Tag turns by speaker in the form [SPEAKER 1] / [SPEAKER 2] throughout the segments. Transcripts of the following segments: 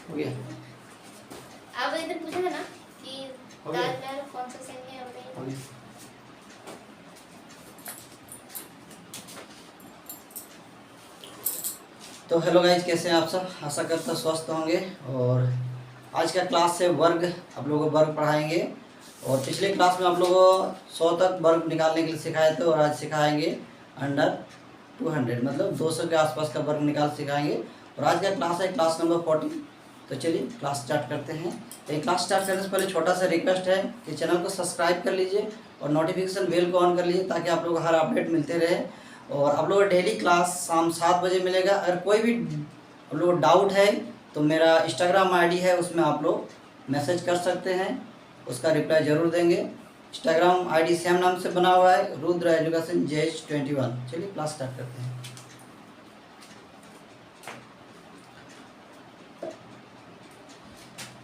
[SPEAKER 1] हो गया।
[SPEAKER 2] आप इधर पूछा था ना कि
[SPEAKER 1] हो गया।
[SPEAKER 2] ताजमहल कौन सा सही है और नहीं।
[SPEAKER 1] हो गया। तो हेलो गाइज, कैसे हैं आप सब? आशा करता स्वस्थ होंगे। और आज का क्लास है वर्ग, आप लोगों को वर्ग पढ़ाएंगे। और पिछले क्लास में आप लोगों को 100 तक वर्ग निकालने के लिए सिखाए थे, और आज सिखाएंगे अंडर 200, मतलब 200 के आसपास का वर्ग निकाल सिखाएंगे। और आज का क्लास है क्लास नंबर 14। तो चलिए क्लास स्टार्ट करते हैं। तो क्लास स्टार्ट करने से पहले छोटा सा रिक्वेस्ट है कि चैनल को सब्सक्राइब कर लीजिए और नोटिफिकेशन बेल को ऑन कर लीजिए, ताकि आप लोग को हर अपडेट मिलते रहे। और आप लोगों को डेली क्लास शाम 7 बजे मिलेगा। अगर कोई भी आप लोग को डाउट है तो मेरा इंस्टाग्राम आईडी है, उसमें आप लोग मैसेज कर सकते हैं, उसका रिप्लाई ज़रूर देंगे। इंस्टाग्राम आईडी सेम नाम से बना हुआ है, रुद्र एजुकेशन JH21। चलिए क्लास स्टार्ट करते हैं।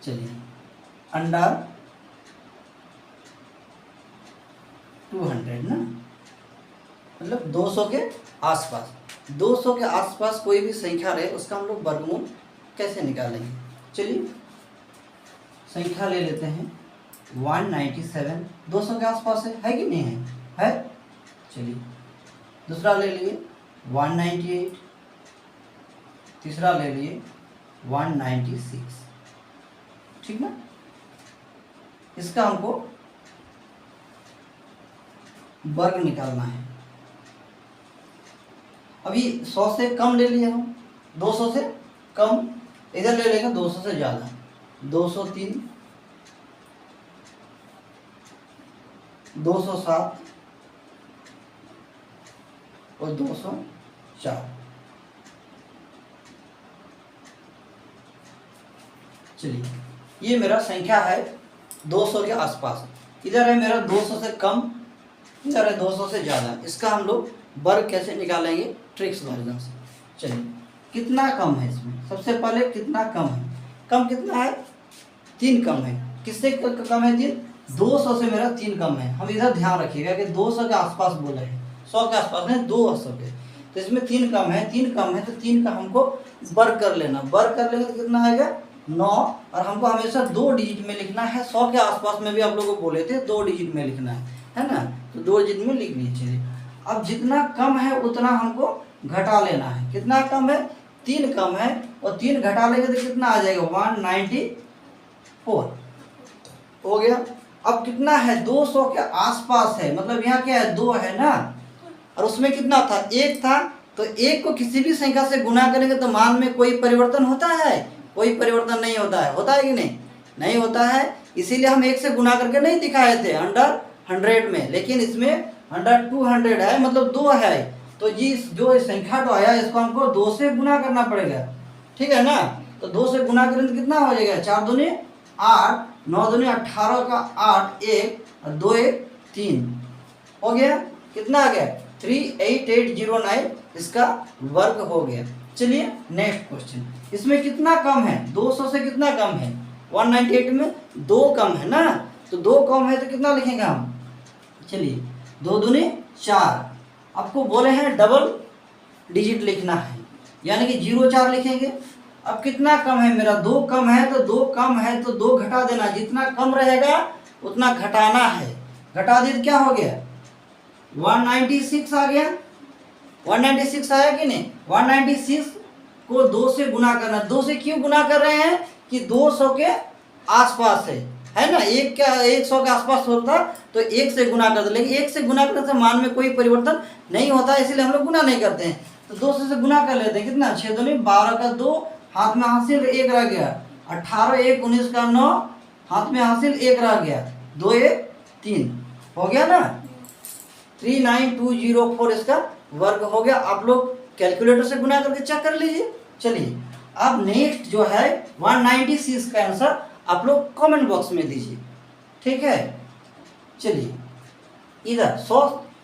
[SPEAKER 1] चलिए अंडर 200 ना, मतलब 200 के आसपास। 200 के आसपास कोई भी संख्या रहे उसका हम लोग वर्गमूल कैसे निकालेंगे। चलिए संख्या ले लेते हैं 197। 200 के आसपास है कि नहीं है? चलिए दूसरा ले लिए 198, तीसरा ले लिए 196। ठीक ना, इसका हमको वर्ग निकालना है। अभी 100 से कम ले लिए हम, 200 से कम, इधर ले लेंगे 200 से ज़्यादा। 203, 207 और 204। चलिए ये मेरा संख्या है 200 के आसपास। इधर है मेरा 200 से कम, इधर है 200 से ज़्यादा। इसका हम लोग वर्ग कैसे निकालेंगे? ट्रिक्स वर्जन से। चलिए कितना कम है इसमें, सबसे पहले कितना कम है? कम कितना है? 3 कम है। किससे कम है? 3। 200 से मेरा 3 कम है। हम इधर ध्यान रखिएगा कि 200 के आसपास बोला है, 100 के आसपास नहीं, 200 के। तो इसमें 3 कम है, 3 कम है, तो 3 का हमको वर्ग कर लेना। वर्ग कर लेंगे तो कितना आएगा? 9। और हमको हमेशा 2 डिजिट में लिखना है। 100 के आसपास में भी आप लोगों को बोले थे 2 डिजिट में लिखना है ना, तो 2 डिजिट में लिख लीजिए। अब जितना कम है उतना हमको घटा लेना है। कितना कम है? 3 कम है, और 3 घटा लेंगे तो कितना आ जाएगा? 194 हो गया। अब कितना है? 200 के आसपास है, मतलब यहाँ क्या है? 2 है ना, और उसमें कितना था? 1 था। तो 1 को किसी भी संख्या से गुना करेंगे तो मान में कोई परिवर्तन होता है? कोई परिवर्तन नहीं होता है। होता है कि नहीं? नहीं होता है। इसीलिए हम 1 से गुना करके नहीं दिखाए थे अंडर 100 में, लेकिन इसमें अंडर 200 है, मतलब 2 है। तो जिस जो संख्या तो आया इसको हमको 2 से गुना करना पड़ेगा। ठीक है ना, तो 2 से गुना करें तो कितना हो जाएगा? 4 दूनी 8, 9 दूनी 18 का 8, 1 और 2 1 3 हो गया। कितना आ गया? 38809 इसका वर्ग हो गया। चलिए नेक्स्ट क्वेश्चन। इसमें कितना कम है? 200 से कितना कम है? 198 में 2 कम है ना, तो 2 कम है तो कितना लिखेंगे हम? चलिए 2 दूनी 4। आपको बोले हैं डबल डिजिट लिखना है, यानी कि 04 लिखेंगे। अब कितना कम है मेरा? 2 कम है, तो 2 कम है तो 2 घटा देना। जितना कम रहेगा उतना घटाना है। घटा दिए तो क्या हो गया? 196 आ गया। 196 आया कि नहीं? 196 को 2 से गुना करना। 2 से क्यों गुना कर रहे हैं? कि 200 के आसपास है ना। 100 के आसपास होता तो 1 से गुना कर दो, लेकिन 1 से गुना करने से मान में कोई परिवर्तन नहीं होता, इसलिए हम लोग गुना नहीं करते हैं। तो 200 से गुना कर लेते हैं। कितना? 6 दूनी 12 का 2, हाथ में हासिल 1 रह गया। 18 1 19 का 9, हाथ में हासिल 1 रह गया। 2 1 3 हो गया ना। 39204 इसका वर्ग हो गया। आप लोग कैलकुलेटर से गुना करके चेक कर लीजिए। चलिए अब नेक्स्ट जो है 196 का आंसर आप लोग कमेंट बॉक्स में दीजिए। ठीक है, चलिए इधर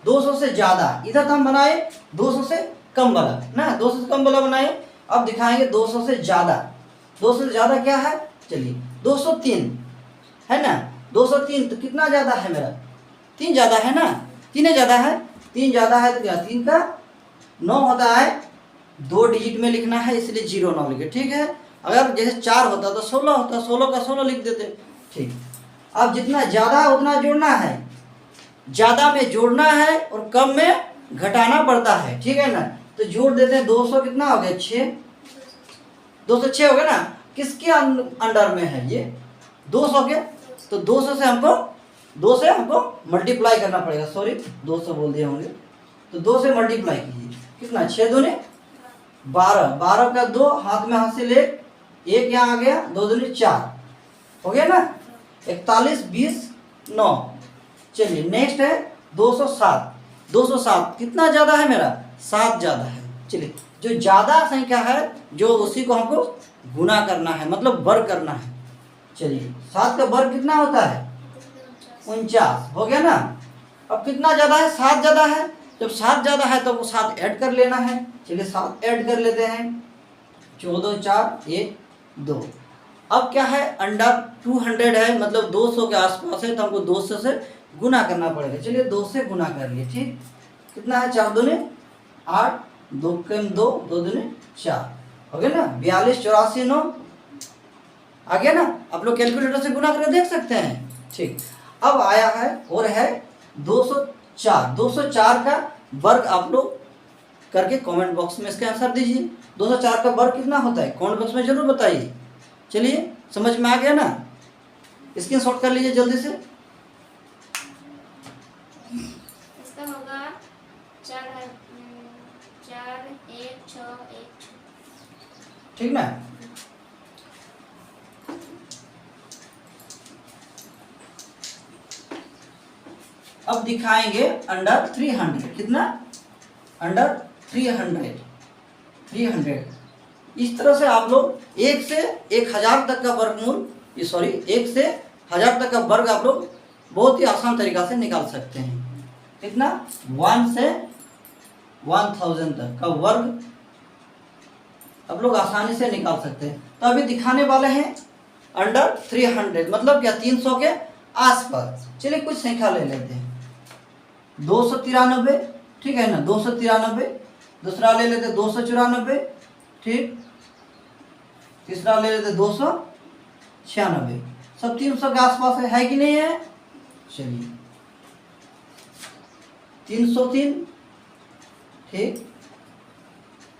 [SPEAKER 1] 200 से ज़्यादा, इधर तो हम बनाए 200 से कम वाला ना, 200 से कम वाला बनाए। अब दिखाएंगे 200 से ज़्यादा। 200 से ज़्यादा क्या है? चलिए 203 है ना। 203 तो कितना ज़्यादा है मेरा? 3 ज़्यादा है ना। 3 ज़्यादा है, 3 ज़्यादा है तो क्या? 3 का 9 होता है, 2 डिजिट में लिखना है, इसलिए 09 लिखे। ठीक है, अगर जैसे 4 होता तो 16 होता, 16 का 16 लिख देते। ठीक, अब जितना ज़्यादा उतना जोड़ना है, ज़्यादा में जोड़ना है और कम में घटाना पड़ता है, ठीक है ना। तो जोड़ देते हैं, 200 कितना हो गया 6, 206 हो गया ना। किसके अंडर में है ये 200 के, तो 200 से हमको मल्टीप्लाई करना पड़ेगा, सॉरी 200 बोल दिए होंगे, तो 2 से मल्टीप्लाई कीजिए, कितना 6 दूनी 12, 12 का 2 हाथ में हासिल 1 यहाँ आ गया, 2 दूनी 4 हो गया ना, 41 20 9। चलिए नेक्स्ट है 207, 207 कितना ज़्यादा है मेरा 7 ज़्यादा है। चलिए जो ज़्यादा संख्या है जो उसी को हमको गुना करना है, मतलब वर्ग करना है। चलिए 7 का वर्ग कितना होता है 49, हो गया ना। अब कितना ज़्यादा है 7 ज़्यादा है, जब 7 ज़्यादा है तो वो 7 ऐड कर लेना है। चलिए 7 ऐड कर लेते हैं, 14 4 1 2। अब क्या है अंडर 200 है, मतलब 200 के आसपास है, तो हमको 200 से गुना करना पड़ेगा। चलिए 2 से गुना कर लिए, ठीक, कितना है 4 दूनी 8, 2 कम 2, 2 दूनी 4 हो गया ना, 42 84 9 आ गया ना। आप लोग कैलकुलेटर से गुना करके देख सकते हैं। ठीक, अब आया है और है 204, 204 का वर्ग आप लोग करके कमेंट बॉक्स में इसका आंसर दीजिए। 204 का वर्ग कितना होता है कमेंट बॉक्स में जरूर बताइए। चलिए समझ में आ गया ना, स्क्रीनशॉट कर लीजिए जल्दी से।
[SPEAKER 2] इसका होगा 4 1 6 1,
[SPEAKER 1] ठीक ना। अब दिखाएंगे अंडर 300, कितना अंडर 300। इस तरह से आप लोग 1 से 1000 तक का वर्गमूल, सॉरी 1 से 1000 तक का वर्ग आप लोग बहुत ही आसान तरीका से निकाल सकते हैं। कितना 1 से 1000 तक का वर्ग आप लोग आसानी से निकाल सकते हैं। तो अभी दिखाने वाले हैं अंडर 300, मतलब क्या 300 के आसपास। चलिए कुछ संख्या ले लेते हैं, 293, ठीक है ना, 293। दूसरा ले लेते 294, ठीक, तीसरा ले लेते 296। सब 300 के आसपास है कि नहीं है। चलिए 303, ठीक,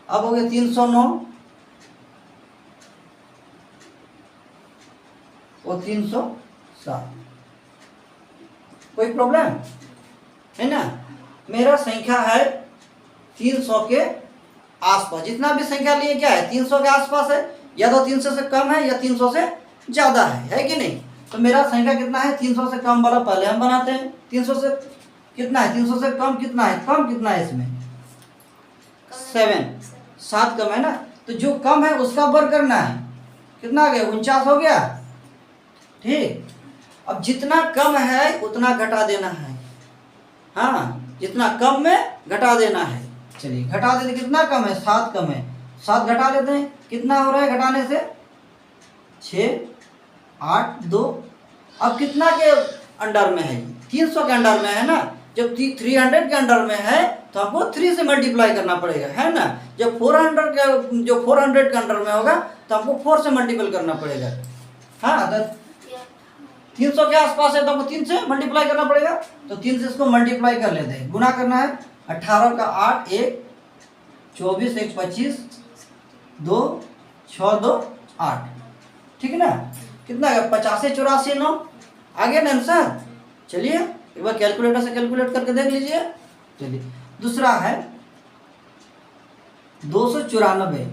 [SPEAKER 1] अब हो गया 309 और 307। कोई प्रॉब्लम है ना। मेरा संख्या है 300 के आसपास, जितना भी संख्या लिए क्या है 300 के आसपास है, या तो 300 से कम है या 300 से ज़्यादा है कि नहीं। तो मेरा संख्या कितना है 300 से कम वाला पहले हम बनाते हैं। 300 से कितना है, 300 से कम कितना है, कम कितना है इसमें 7 कम है ना। तो जो कम है उसका वर्ग करना है, कितना आ गया 49 हो गया, ठीक। अब जितना कम है उतना घटा देना है, हाँ जितना कम में घटा देना है। चलिए घटा देते, कितना कम है 7 कम है, 7 घटा लेते हैं, कितना हो रहा है घटाने से 6 8 2। अब कितना के अंडर में है 300 के अंडर में है ना। जब 300 के अंडर में है तो हमको 3 से मल्टीप्लाई करना पड़ेगा, है ना। जब 400 के अंडर में होगा तो हमको 4 से मल्टीपल करना पड़ेगा। हाँ तो 300 के आसपास है तो हमको 3 से मल्टीप्लाई करना पड़ेगा, तो 3 से इसको मल्टीप्लाई कर लेते हैं, गुना करना है। 18 का 8 1 24 1 25 2 6 2 8, ठीक है ना। कितना है 85 84 9 आ गया ना आंसर। चलिए एक बार कैलकुलेटर से कैलकुलेट करके देख लीजिए। चलिए दूसरा है 294,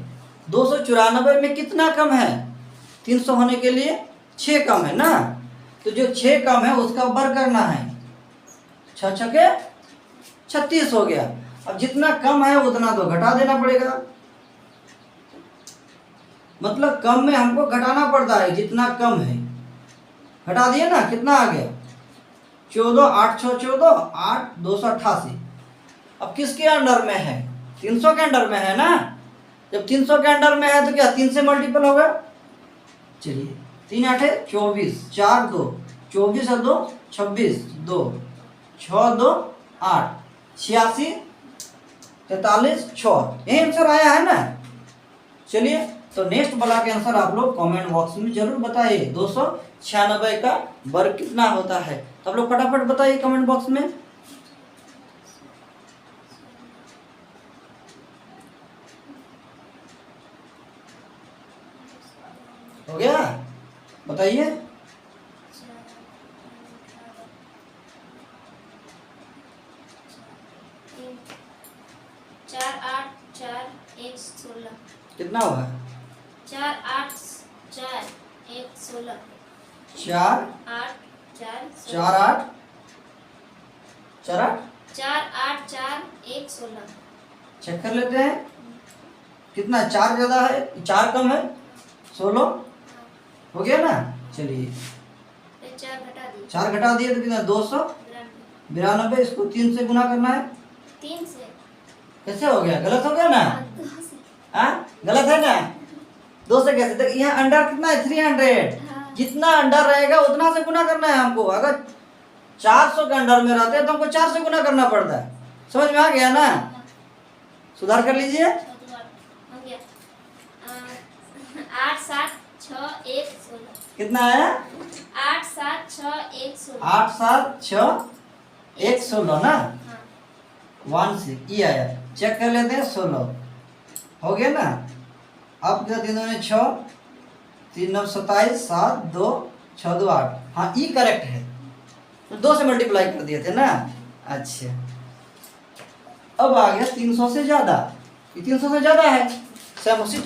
[SPEAKER 1] 294 में कितना कम है 300 होने के लिए 6 कम है ना। तो जो 6 कम है उसका वर्ग करना है, 6 6 के 36 हो गया। अब जितना कम है उतना तो घटा देना पड़ेगा, मतलब कम में हमको घटाना पड़ता है, जितना कम है घटा दिए ना। कितना आ गया 14 8 6 14 8 288। अब किसके अंडर में है 300 के अंडर में है ना। जब 300 के अंडर में है तो क्या 3 से मल्टीपल होगा। चलिए 3 8 24 4 2 24 और 2 26 2 6 2 8 86 43 6, यही आंसर आया है ना। चलिए तो नेक्स्ट वाला के आंसर आप लोग कमेंट बॉक्स में जरूर बताइए 296 का वर्ग कितना होता है। तो आप लोग फटाफट बताइए कमेंट बॉक्स में। हो गया, बताइए।
[SPEAKER 2] 4 8 4 1 16
[SPEAKER 1] कितना हुआ?
[SPEAKER 2] 4 8 4 1 16
[SPEAKER 1] 4
[SPEAKER 2] 8 4
[SPEAKER 1] 4 8 4 8
[SPEAKER 2] 4 8 4 1 16
[SPEAKER 1] चेक कर लेते हैं कितना। 4 ज्यादा है, 4 कम है, 16 हो गया ना। चलिए
[SPEAKER 2] 4 घटा दिए
[SPEAKER 1] 4 घटा दिए तो कितना 292। इसको 3 से गुना करना है।
[SPEAKER 2] 3 से
[SPEAKER 1] कैसे हो गया? गलत हो गया ना?
[SPEAKER 2] 2 से
[SPEAKER 1] हाँ गलत है ना? 2 से कैसे? देख यहाँ अंडर कितना है 300।
[SPEAKER 2] हाँ।
[SPEAKER 1] जितना अंडर रहेगा उतना से गुना करना है हमको। अगर 400 के अंडर में रहते हैं तो हमको 4 से गुना करना पड़ता है। समझ में आ गया ना? सुधार कर लीजिए।
[SPEAKER 2] हो गया 8 7 6 1 16
[SPEAKER 1] कितना है?
[SPEAKER 2] 8 7 6 1 16
[SPEAKER 1] 8 7 6 1 16 ना।
[SPEAKER 2] हाँ
[SPEAKER 1] 1 से ई आया। चेक कर लेते हैं 16 हो गया ना। अब क्या 3 में 6 3 9 27 7 2 6 2 8। हाँ ई करेक्ट है। तो 2 से मल्टीप्लाई कर दिए थे ना। अच्छा अब आ गया 300 से ज़्यादा। ये 300 से ज़्यादा है। सेम उसी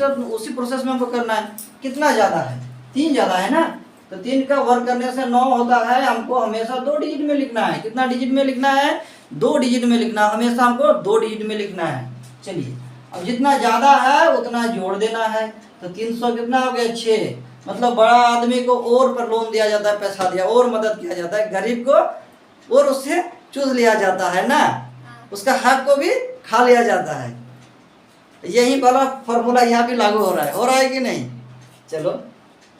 [SPEAKER 1] प्रोसेस में हमको करना है। कितना ज़्यादा है? 3 ज़्यादा है ना। तो 3 का वर्ग करने से 9 होता है। हमको हमेशा 2 डिजिट में लिखना है। कितना डिजिट में लिखना है? 2 डिजिट में लिखना है। हमेशा हमको 2 डिजिट में लिखना है। चलिए अब जितना ज़्यादा है उतना जोड़ देना है। तो 300 कितना हो गया 6। मतलब बड़ा आदमी को और पर लोन दिया जाता है, पैसा दिया और मदद किया जाता है, गरीब को और उससे चूस लिया जाता है ना। उसका हक को भी खा लिया जाता है। यही वाला फॉर्मूला यहाँ भी लागू हो रहा है कि नहीं? चलो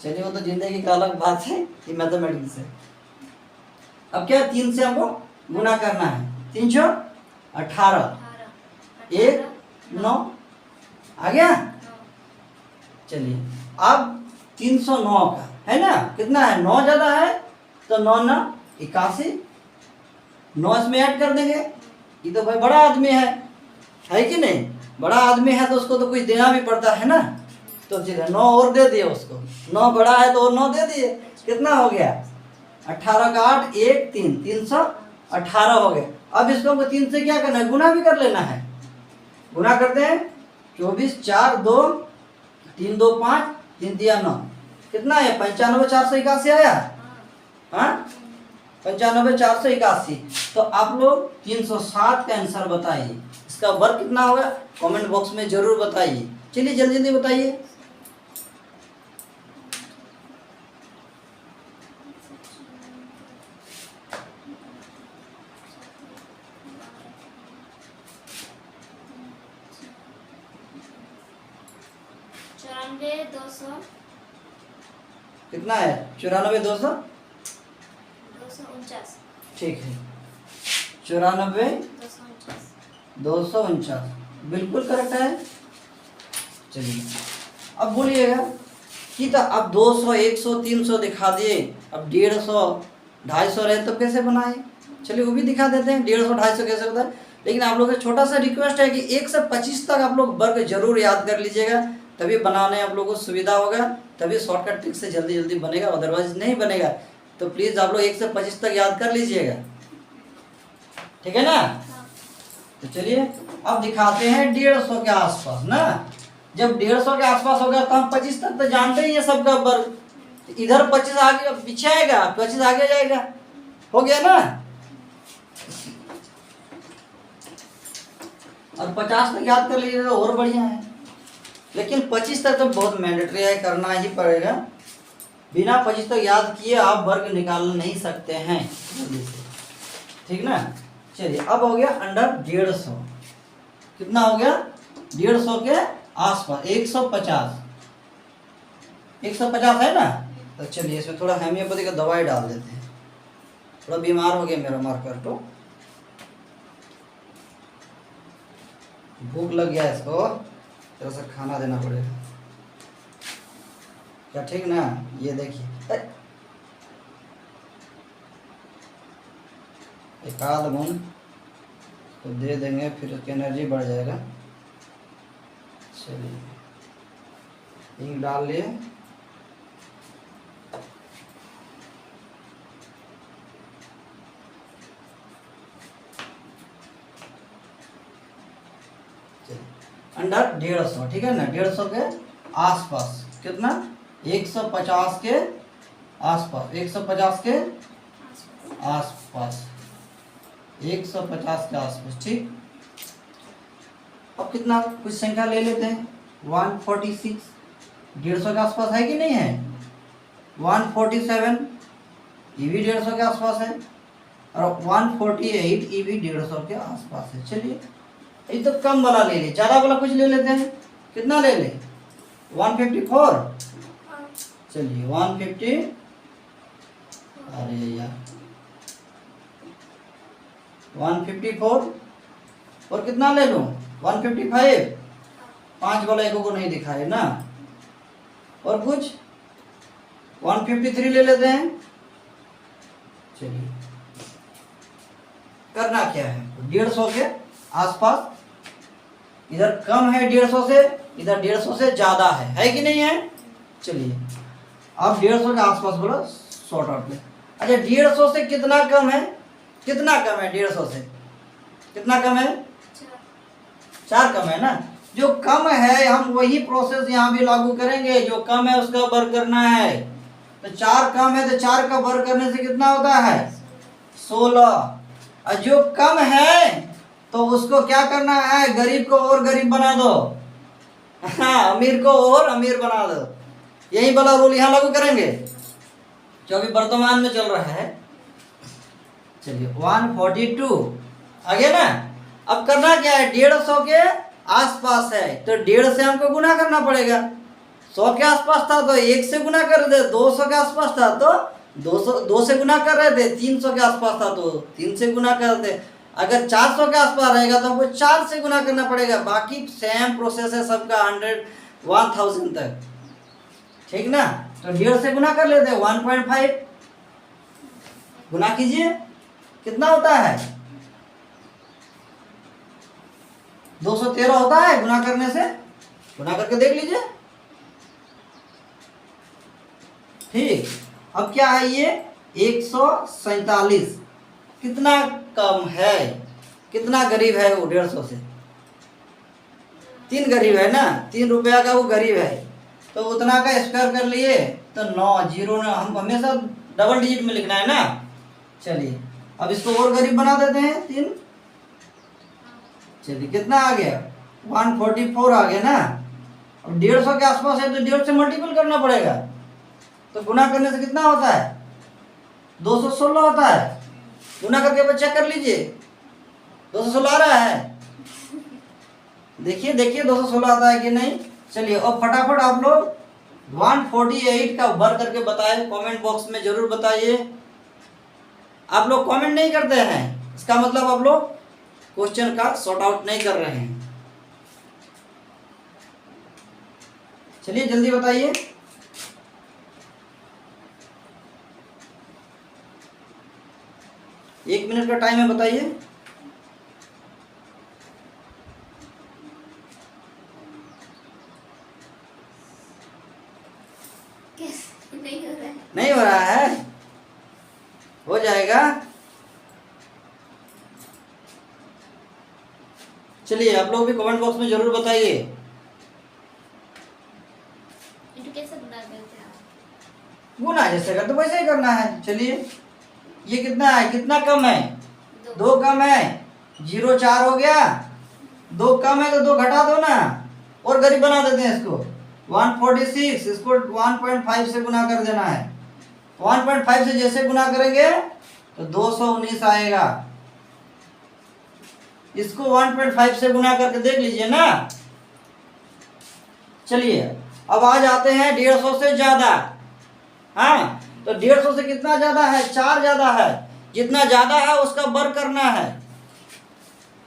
[SPEAKER 1] चलिए वो तो जिंदगी का अलग बात है, ये मैथमेटिक्स है। अब क्या 3 से हमको गुना करना है। 3 6 18 1 9 आ गया। चलिए अब 309 का है ना। कितना है? 9 ज़्यादा है तो 9 9 81। 9 इसमें ऐड कर देंगे। ये तो भाई बड़ा आदमी है कि नहीं? बड़ा आदमी है तो उसको तो कुछ देना भी पड़ता है ना। तो चलिए 9 और दे दिए उसको। 9 बड़ा है तो और 9 दे दिए। कितना हो गया? 18 का 8 1 3 318 हो गया। अब इसको हमको 3 से क्या करना है? गुना भी कर लेना है। गुना करते हैं 24 4 2 3 2 5 3 3 9। कितना है? 95 481 आया। हाँ 95 481। तो आप लोग 307 का आंसर बताइए। इसका वर्ग कितना होगा? कमेंट बॉक्स में जरूर बताइए। चलिए जल्दी जल्दी बताइए।
[SPEAKER 2] चौरानवे 200
[SPEAKER 1] कितना है? 94 200।
[SPEAKER 2] 249
[SPEAKER 1] ठीक है 94
[SPEAKER 2] 249
[SPEAKER 1] 249 बिल्कुल करेक्ट है। चलिए अब बोलिएगा कि तो अब 200 100 300 दिखा दिए, अब 150 250 रहे तो कैसे बनाए? चलिए वो भी दिखा देते हैं। 150 250 कैसे होता है। लेकिन आप लोगों से छोटा सा रिक्वेस्ट है कि 1 से 25 तक आप लोग वर्ग जरूर याद कर लीजिएगा, तभी बनाने आप लोगों को सुविधा होगा, तभी शॉर्टकट ट्रिक से जल्दी जल्दी बनेगा, अदरवाइज नहीं बनेगा। तो प्लीज़ आप लोग 1 से 25 तक याद कर लीजिएगा, ठीक है ना। तो चलिए अब दिखाते हैं 150 के आसपास ना। जब 150 के आसपास हो गया तो हम 25 तक तो जानते ही है सबका वर्ग। इधर 25 आगे पीछे आएगा, 25 आगे जाएगा। हो गया ना। और 50 तक याद कर लीजिए तो और बढ़िया है। लेकिन 25 तक तो बहुत मैंडेटरी है, करना ही पड़ेगा। बिना 25 तक याद किए आप वर्ग निकाल नहीं सकते हैं जल्दी से, ठीक ना। चलिए अब हो गया अंडर 150। कितना हो गया? 150 के आसपास 150 है ना। तो चलिए इसमें थोड़ा होम्योपैथी का दवाई डाल देते हैं। थोड़ा बीमार हो गया मेरा मार्कर, तो भूख लग गया इसको, थोड़ा सा खाना देना पड़ेगा। क्या ठीक ना? ये देखिए एक आध बूंद तो दे देंगे, फिर उसकी एनर्जी बढ़ जाएगा। चलिए इंक डाल लिए। अंडर 150, ठीक है ना, 150 के आसपास। कितना? 150 के आसपास, 150 के आसपास, 150 के आसपास, ठीक। अब कितना कुछ संख्या ले लेते हैं। 146 150 के आसपास है कि नहीं है? 147 ये भी 150 के आसपास है, और 148 ये भी 150 के आसपास है। चलिए ये तो कम वाला ले ले, ज्यादा वाला कुछ ले लेते हैं। कितना ले ले? 154। चलिए 150, अरे यार 154, और कितना ले लूं? 155। 5 वाला एक को नहीं दिखा है ना। और कुछ 153 ले लेते हैं। चलिए करना क्या है, 150 के आसपास, इधर कम है 150 से, इधर 150 से ज्यादा है कि नहीं है? चलिए अब 150 के आसपास बोलो, शॉर्ट आउट में। अच्छा 150 से कितना कम है? कितना कम है 150 से? कितना कम है? 4 कम है ना। जो कम है हम वही प्रोसेस यहाँ भी लागू करेंगे। जो कम है उसका वर्ग करना है, तो 4 कम है तो 4 का वर्ग करने से कितना होता है? 16। और जो कम है तो उसको क्या करना है? गरीब को और गरीब बना दो, हाँ, अमीर को और अमीर बना दो। यही वाला रूल यहाँ लागू करेंगे जो अभी वर्तमान में चल रहा है। चलिए 142 आ गया ना। अब करना क्या है? 150 के आसपास है तो 1.5 से हमको गुना करना पड़ेगा। 100 के आसपास था तो 1 से गुना कर दे, 200 के आसपास था तो 2 से गुना कर रहे थे, 300 के आसपास था तो 3 से गुना कर दे। अगर 400 के आसपास रहेगा तो हमको 4 से गुना करना पड़ेगा। बाकी सेम प्रोसेस है सबका, 100 1000 तक, ठीक ना। तो 1.5 से गुना कर लेते हैं, 1.5 गुना कीजिए, कितना होता है? 213 होता है गुना करने से। गुना करके देख लीजिए, ठीक। अब क्या है ये? 147। कितना कम है? कितना गरीब है वो 150 से? 3 गरीब है ना, 3 रुपया का वो गरीब है, तो उतना का स्क्वायर कर लिए तो 9 0 ना, हम हमेशा डबल डिजिट में लिखना है ना। चलिए अब इसको और गरीब बना देते हैं 3। चलिए कितना आ गया? 144 आ गया ना। अब 150 के आसपास है तो 1.5 से मल्टीपल करना पड़ेगा, तो गुना करने से कितना होता है? 216 होता है। गुना करके बच्चा कर लीजिए, 216 आ रहा है। देखिए देखिए 216 आता है कि नहीं। चलिए अब फटाफट आप लोग 148 का वर्ग करके बताएं, कमेंट बॉक्स में जरूर बताइए। आप लोग कमेंट नहीं करते हैं, इसका मतलब आप लोग क्वेश्चन का सॉर्ट आउट नहीं कर रहे हैं। चलिए जल्दी बताइए। एक मिनट का टाइम है, बताइए। नहीं हो रहा है, हो जाएगा। चलिए आप लोग भी कमेंट बॉक्स में जरूर बताइए।
[SPEAKER 2] कैसे गुना करते हैं?
[SPEAKER 1] गुना जैसे करते वैसे ही करना है। चलिए ये कितना है? कितना कम है? 2 कम है, 0 4 हो गया। 2 कम है तो 2 घटा दो ना, और गरीब बना देते हैं इसको। 146, इसको 1.5 से गुना कर देना है। 1.5 से जैसे गुना करेंगे तो 219 आएगा। इसको 1.5 से गुना करके देख लीजिए ना। चलिए अब आ जाते हैं 150 से ज्यादा। हाँ तो 150 से कितना ज्यादा है? 4 ज्यादा है। जितना ज्यादा है उसका वर्ग करना है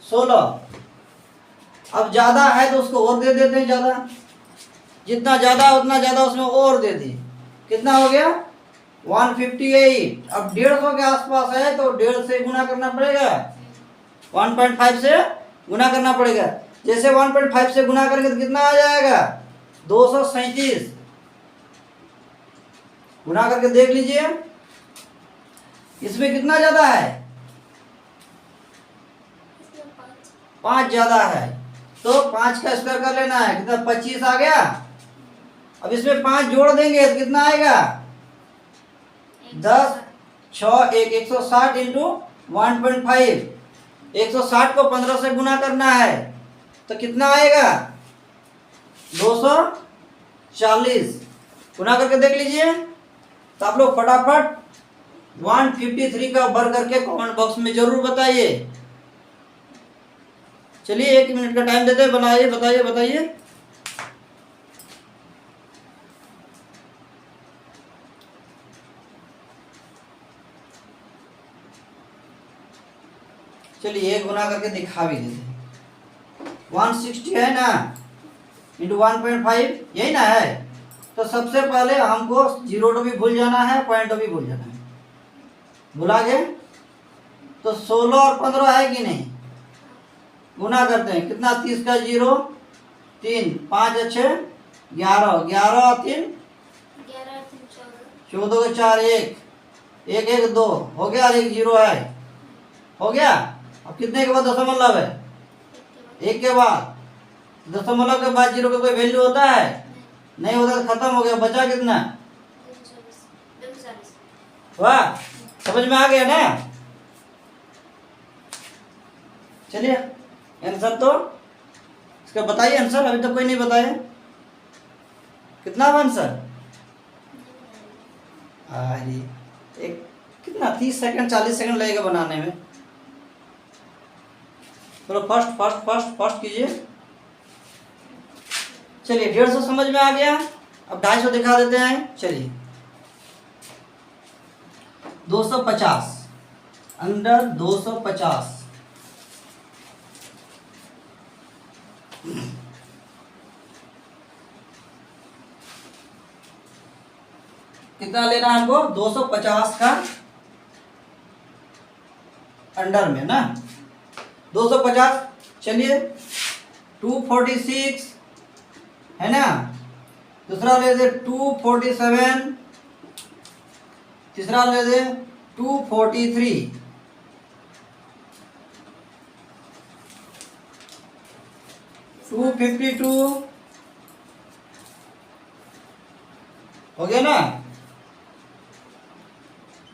[SPEAKER 1] 16। अब ज्यादा है तो उसको और दे देते हैं ज्यादा। जितना ज़्यादा उतना ज़्यादा उसमें और दे दी। कितना हो गया 158। अब 150 के आसपास है तो 1.5 से गुना करना पड़ेगा, 1.5 से गुना करना पड़ेगा। जैसे 1.5 से गुना करेंगे तो कितना आ जाएगा 237। गुना करके देख लीजिए इसमें कितना ज्यादा है, 5 ज्यादा है, तो 5 का स्क्वायर कर लेना है, कितना 25 आ गया। अब इसमें 5 जोड़ देंगे तो कितना आएगा 10 6 160 इंटू 1.5। 160 को 15 से गुना करना है तो कितना आएगा 240। गुना करके देख लीजिए। तो आप लोग फटाफट 153 का वर्ग करके कमेंट बॉक्स में जरूर बताइए। चलिए 1 मिनट का टाइम देते हैं, बनाइए, बताइए बताइए। चलिए गुना करके दिखा भी देते। 160 है ना इंटू 1.5, यही ना है। तो सबसे पहले हमको 0 भी भूल जाना है, पॉइंट भी भूल जाना है। भुला गए तो 16 और 15 है कि नहीं, गुना करते हैं। कितना 30 का 0 3 5 अच्छे 11 11 और 3 14 के 4 1 1 1 2 हो गया, और 1 0 है, हो गया। अब कितने के बाद दशमलव है, 1 के बाद। दशमलव के बाद 0 का कोई वैल्यू होता है, नहीं होता तो खत्म हो गया। बचा कितना, वाह, समझ में आ गया ना। चलिए आंसर तो इसका बताइए, आंसर अभी तक कोई नहीं बताया। कितना आंसर, अरे एक कितना 30 सेकंड 40 सेकंड लगेगा बनाने में। चलो फर्स्ट कीजिए। चलिए 150 समझ में आ गया। अब 250 दिखा देते हैं। चलिए 250 अंडर 250 कितना लेना है हमको 250 का अंडर में ना 250। चलिए 246 है ना, दूसरा ले दे 247, तीसरा ले दे 243, टू 52 हो गया ना,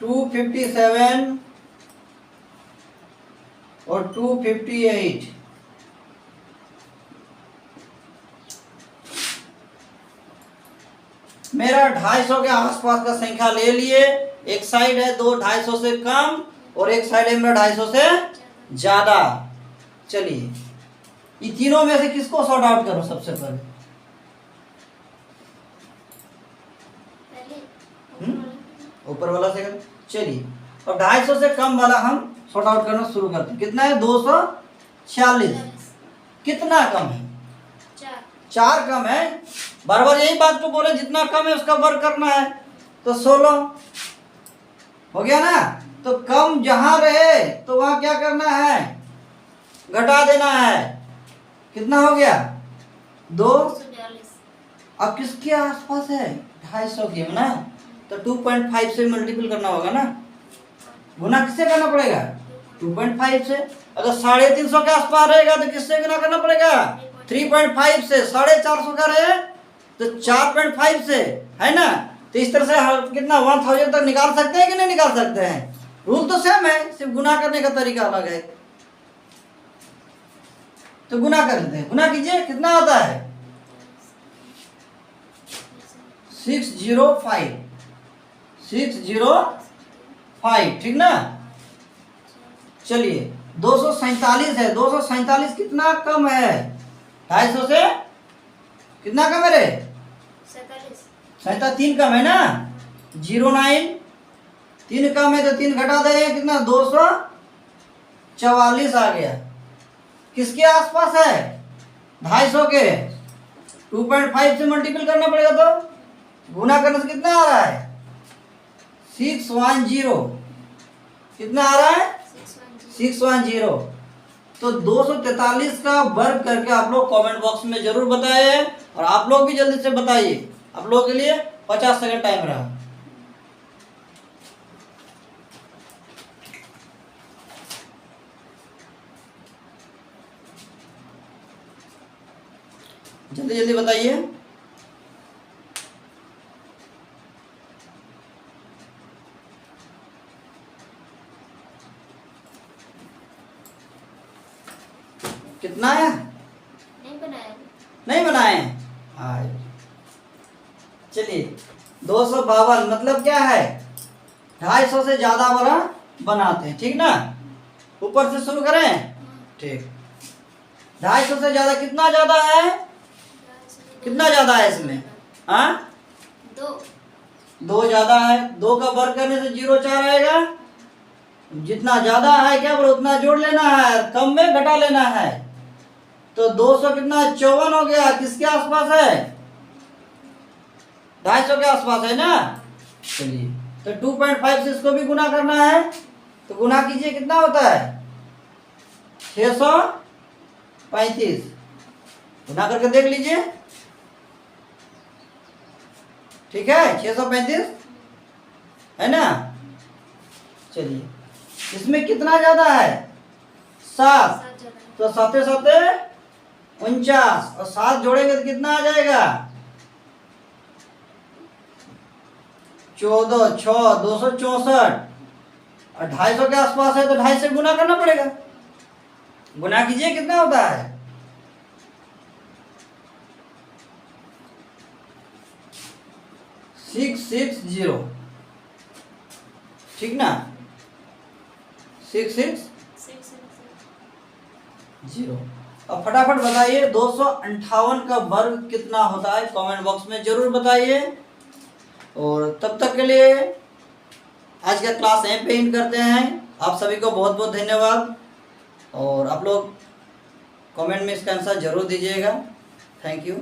[SPEAKER 1] 257 और 258। मेरा 250 के आसपास का संख्या ले लिए। एक साइड है 250 से कम और एक साइड है मेरा 250 से ज्यादा। चलिए ये तीनों में से किसको सॉर्ट आउट करो सबसे पहले, ऊपर वाला से। चलिए अब 250 से कम वाला हम सॉर्ट आउट करना शुरू करते हैं। कितना है 246। कितना कम है 4 कम है। बार बार यही बात तो बोले, जितना कम है उसका वर्ग करना है। तो 16 हो गया ना। तो कम जहां रहे तो वहां क्या करना है, घटा देना है। कितना हो गया 2। अब किसके आसपास है 250 के ना, तो 2.5 से मल्टीपल करना होगा ना। गुना किससे करना पड़ेगा 2.5 से। अगर 350 के आसपास रहेगा तो किससे गुना करना पड़ेगा 3.5 से। 450 का रहे तो 4.5 से, है ना। तो इस तरह से कितना 1000 तक निकाल सकते हैं कि नहीं निकाल सकते हैं। रूल तो सेम है, सिर्फ गुना करने का तरीका अलग है। तो गुना कर लेते हैं, गुना कीजिए। कितना आता है 605 ठीक ना। चलिए 247 है। 247 कितना कम है 250 से, कितना कम है रे 47। 3 कम है ना, 09 3 कम है तो 3 घटा दे, कितना 244 आ गया। किसके आसपास है 250 के, 2.5 से मल्टीपल करना पड़ेगा तो गुना करने से कितना आ रहा है 610 कितना आ रहा है 610। तो 243 का वर्ग करके आप लोग कमेंट बॉक्स में जरूर बताइए और आप लोग भी जल्दी से बताइए। आप लोगों के लिए 50 सेकंड टाइम रहा। जल्दी जल्दी बताइए। कितना है
[SPEAKER 2] नहीं बनाया
[SPEAKER 1] नहीं बनाए हाँ चलिए 252 मतलब क्या है 250 से ज्यादा वाला बनाते हैं ठीक ना। ऊपर से शुरू करें ठीक 250 से ज्यादा कितना ज्यादा है कितना ज्यादा है इसमें हाँ 2 ज्यादा है 2 का वर्ग करने से 0 4 आएगा। जितना ज्यादा है क्या बोलो उतना जोड़ लेना है कम में घटा लेना है। तो 200 कितना 54 हो गया किसके आसपास है 250 के आसपास है ना। चलिए तो 2.5 से इसको भी गुना करना है तो गुना कीजिए कितना होता है 635 गुना करके देख लीजिए ठीक है 635 है ना। चलिए इसमें कितना ज्यादा है 7 तो 7 7 49 और 7 जोड़ेंगे तो कितना आ जाएगा 14 6 264 और 250 के आसपास है तो 2.5 से गुना करना पड़ेगा। गुना कीजिए कितना होता है 660 ठीक ना 660 अब फटाफट बताइए 258 का वर्ग कितना होता है कमेंट बॉक्स में जरूर बताइए। और तब तक के लिए आज का क्लास यहीं पे एंड करते हैं। आप सभी को बहुत बहुत धन्यवाद और आप लोग कमेंट में इसका आंसर जरूर दीजिएगा। Thank you.